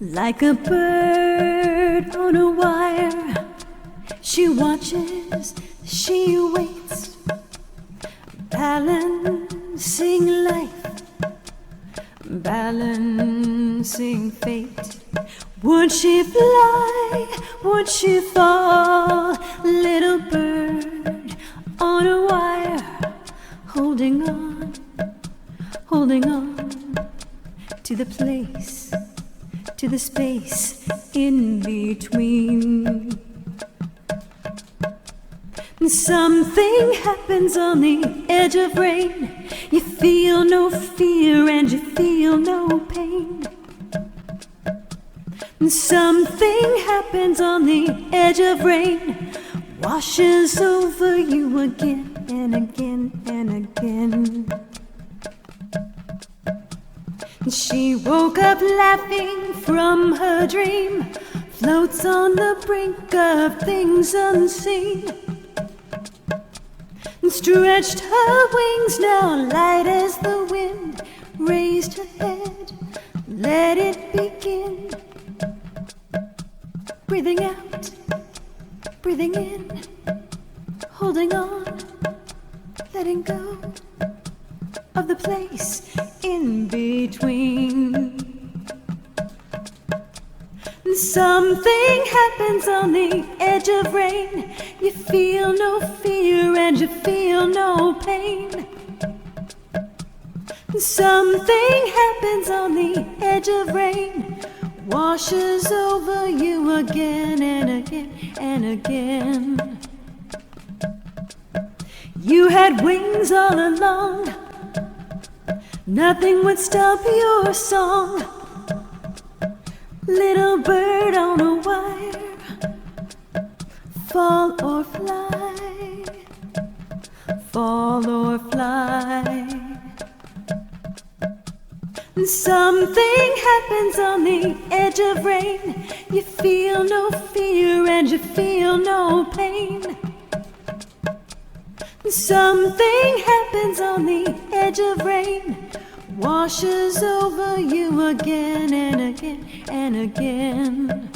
Like a bird on a wire, she watches, she waits, balancing life, balancing fate. Would she fly? Would she fall? Little bird on a wire, holding on to the place, to the space in between. Something happens on the edge of rain. You feel no fear and you feel no pain. Something happens on the edge of rain, washes over you again and again and again. She woke up laughing from her dream, floats on the brink of things unseen. Stretched her wings now light as the wind, raised her head, let it begin. Breathing out, breathing in, holding on, letting go of the place in between. Something happens on the edge of rain. You feel no fear and you feel no pain. Something happens on the edge of rain, washes over you again and again and again. You had wings all along, nothing would stop your song. Little bird on a wire, fall or fly, fall or fly. Something happens on the edge of rain. You feel no fear and you feel no pain. Something happens on the edge of rain, washes over you again and again and again.